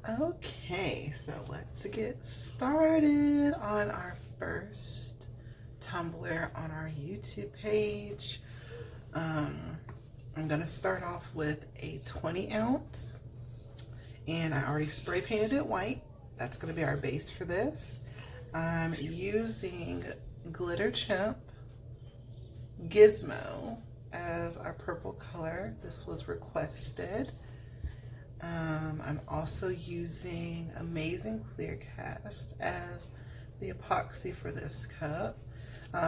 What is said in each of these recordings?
Okay, so let's get started on our first tumbler on our YouTube page. I'm gonna start off with a 20 ounce, and I already spray painted it white. That's gonna be our base for this. I'm using Glitter Chimp Gizmo as our purple color. This was requested. I'm also using Amazing Clear Cast as the epoxy for this cup.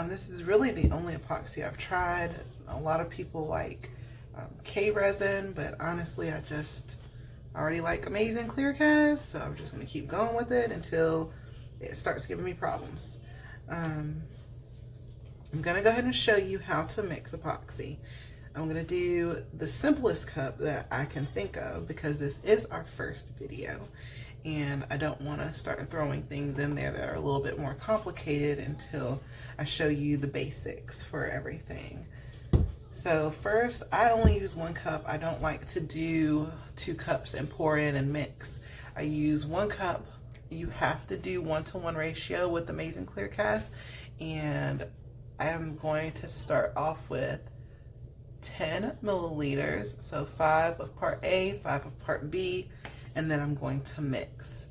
This is really the only epoxy I've tried. A lot of people like K resin, but honestly I already like Amazing Clear Cast, so I'm just going to keep going with it until it starts giving me problems. I'm going to go ahead and show you how to mix epoxy. I'm going to do the simplest cup that I can think of because this is our first video and I don't want to start throwing things in there that are a little bit more complicated until I show you the basics for everything. So first, I only use 1 cup. I don't like to do 2 cups and pour in and mix. I use 1 cup. You have to do 1-to-1 ratio with Amazing Clear Cast, and I am going to start off with 10 milliliters, so 5 of part A, 5 of part B, and then I'm going to mix.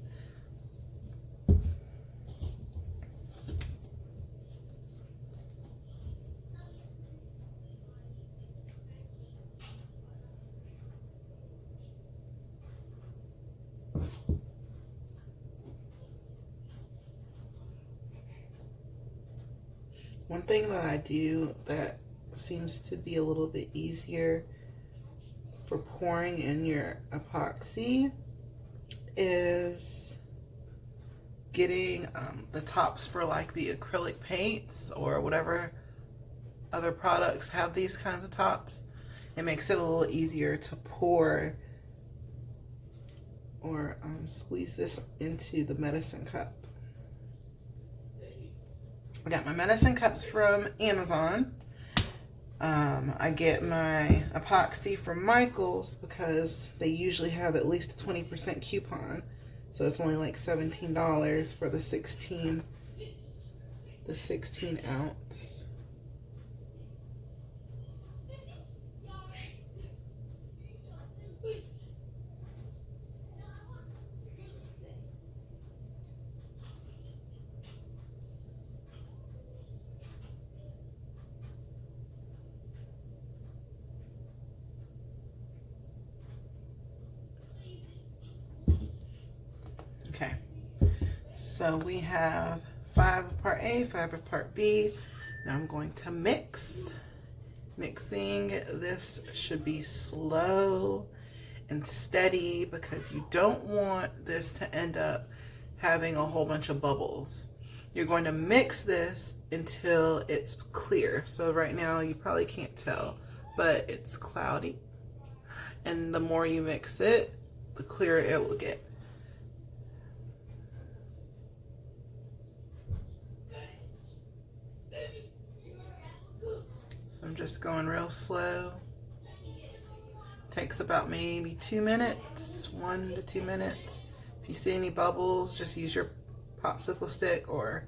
One thing that I do that seems to be a little bit easier for pouring in your epoxy is getting the tops for like the acrylic paints or whatever other products have these kinds of tops. It makes it a little easier to pour or squeeze this into the medicine cup. I got my medicine cups from Amazon. I get my epoxy from Michael's because they usually have at least a 20% coupon. So it's only like $17 for the 16 ounce. Okay, so we have 5 of part A, 5 of part B. Now I'm going to mix. Mixing this should be slow and steady because you don't want this to end up having a whole bunch of bubbles. You're going to mix this until it's clear. So right now you probably can't tell, but it's cloudy. And the more you mix it, the clearer it will get. So I'm just going real slow. Takes about maybe 2 minutes, 1 to 2 minutes. If you see any bubbles, just use your popsicle stick or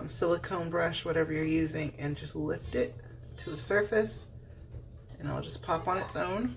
silicone brush, whatever you're using, and just lift it to the surface and it'll just pop on its own.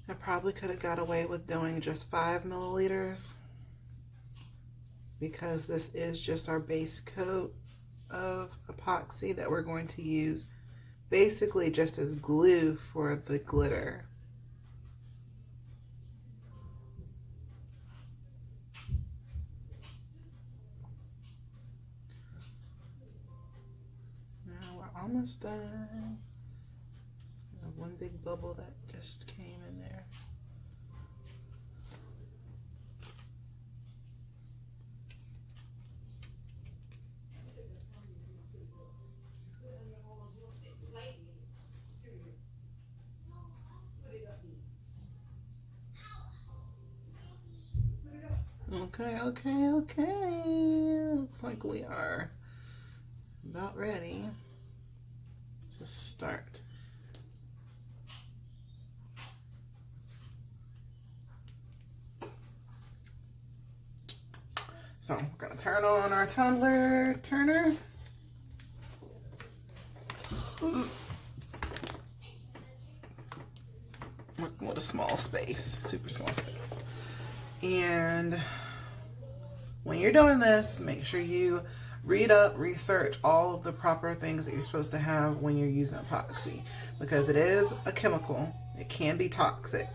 I probably could have got away with doing just 5 milliliters because this is just our base coat of epoxy that we're going to use basically just as glue for the glitter. Now we're almost done. One big bubble that just came in there. Okay. Looks like we are about ready to start. So we're gonna turn on our tumbler turner. Working with a small space, super small space. And when you're doing this, make sure you read up, research all of the proper things that you're supposed to have when you're using epoxy, because it is a chemical. It can be toxic.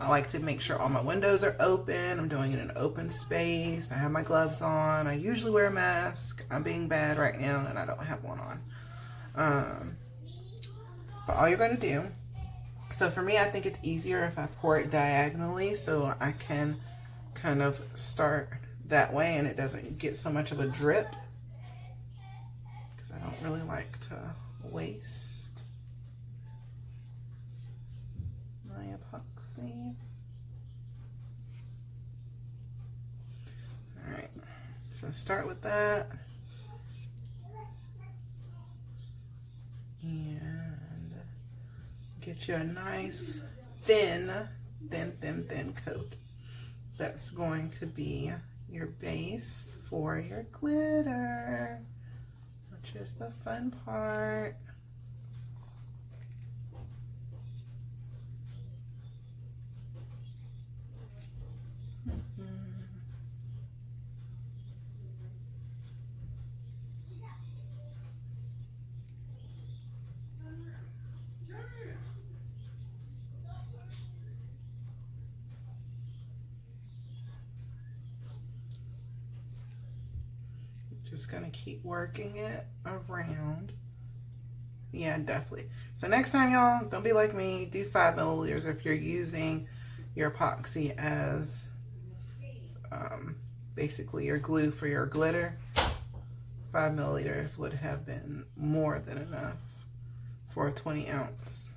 I like to make sure all my windows are open. I'm doing it in an open space. I have my gloves on. I usually wear a mask. I'm being bad right now and I don't have one on. But all you're going to do, so for me, I think it's easier if I pour it diagonally so I can kind of start that way and it doesn't get so much of a drip, because I don't really like to waste my epoxy. All right, so start with that. And get you a nice thin coat. That's going to be your base for your glitter, which is the fun part. Just gonna keep working it around. Yeah, definitely. So next time, y'all, don't be like me. Do 5 milliliters if you're using your epoxy as basically your glue for your glitter. 5 milliliters would have been more than enough for a 20 ounce.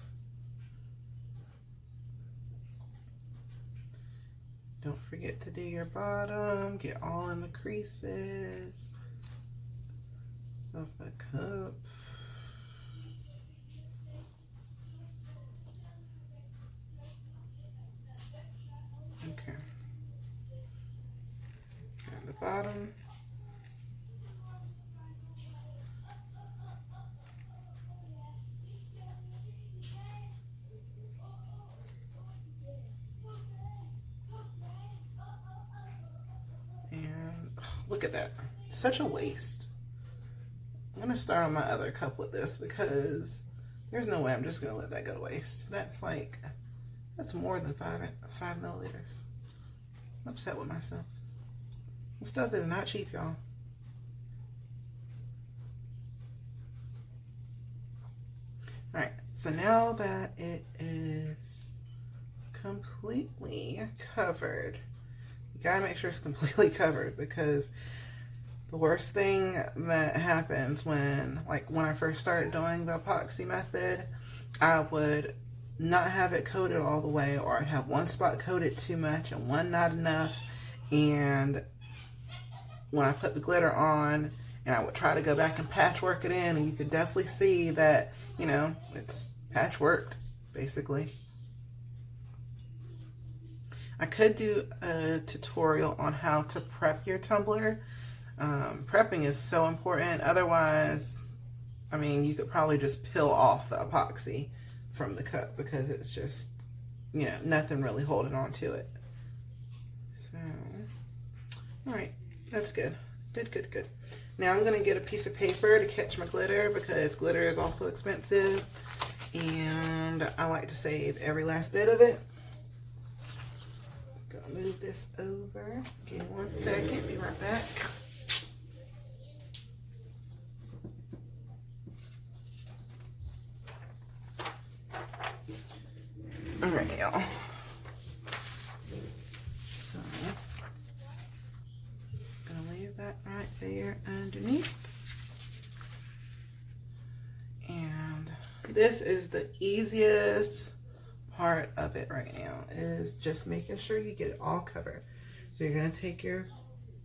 Don't forget to do your bottom. Get all in the creases of the cup. Okay. At the bottom. And look at that. Such a waste. I'm gonna start on my other cup with this because there's no way I'm just gonna let that go to waste. That's more than 5 milliliters. I'm upset with myself. This stuff is not cheap, y'all. All right, so now that it is completely covered, you gotta make sure it's completely covered, because the worst thing that happens when I first started doing the epoxy method, I would not have it coated all the way, or I'd have one spot coated too much and one not enough. And when I put the glitter on and I would try to go back and patchwork it in, and you could definitely see that, you know, it's patchworked basically. I could do a tutorial on how to prep your tumbler. Prepping is so important. Otherwise, I mean, you could probably just peel off the epoxy from the cup because it's just you know, nothing really holding on to it. So, all right, that's good. Good, good, good. Now I'm gonna get a piece of paper to catch my glitter because glitter is also expensive and I like to save every last bit of it. Gonna move this over. Give me 1 second, be right back. All right, y'all. So, gonna leave that right there underneath. And this is the easiest part of it right now, is just making sure you get it all covered. So you're gonna take your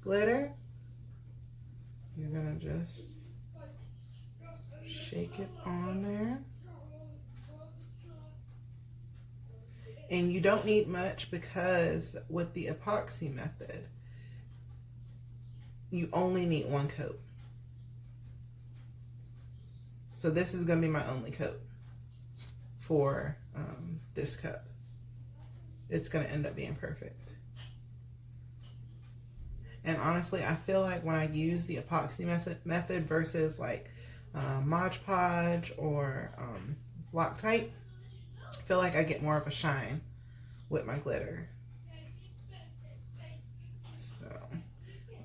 glitter, you're gonna just shake it on there. And you don't need much because with the epoxy method, you only need 1 coat. So this is gonna be my only coat for this cup. It's gonna end up being perfect. And honestly, I feel like when I use the epoxy method versus like Mod Podge or Loctite, I feel like I get more of a shine with my glitter. So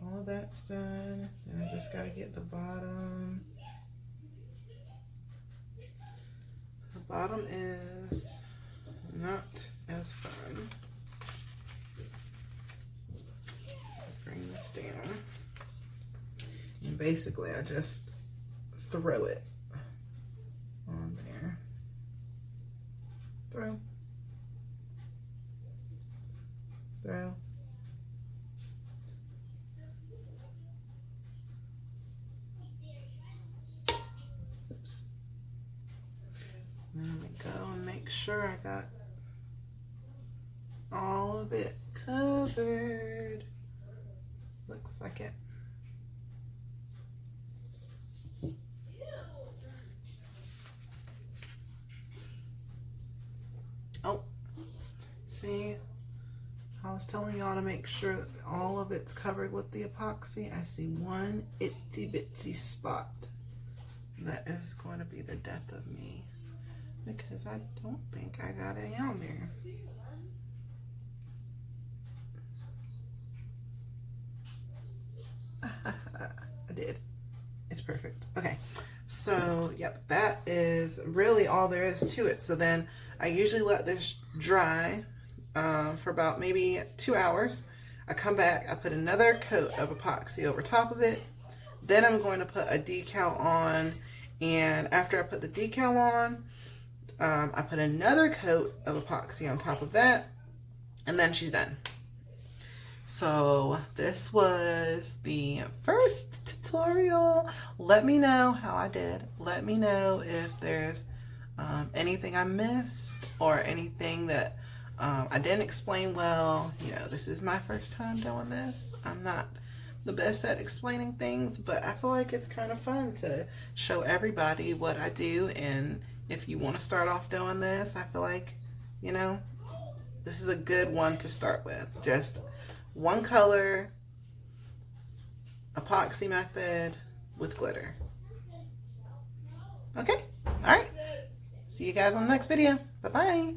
all of that's done. Then I just gotta get the bottom. The bottom is not as fun. Bring this down. And basically I just throw it on there. Throw. Throw. Oops. Let me go and make sure I got all of it covered. Looks like it. Oh, see, I was telling y'all to make sure that all of it's covered with the epoxy. I see one itsy bitsy spot. That is going to be the death of me because I don't think I got it on there. I did. It's perfect. Okay. So, yep, that is really all there is to it. So then I usually let this dry for about maybe 2 hours. I come back, I put another coat of epoxy over top of it. Then I'm going to put a decal on. And after I put the decal on, I put another coat of epoxy on top of that. And then she's done. So this was the first tutorial. Let me know how I did. Let me know if there's anything I missed or anything that I didn't explain well. You know, this is my first time doing this. I'm not the best at explaining things, but I feel like it's kind of fun to show everybody what I do. And if you want to start off doing this, I feel like, you know, this is a good one to start with. Just 1 color, epoxy method with glitter. Okay, all right. See you guys on the next video. Bye-bye.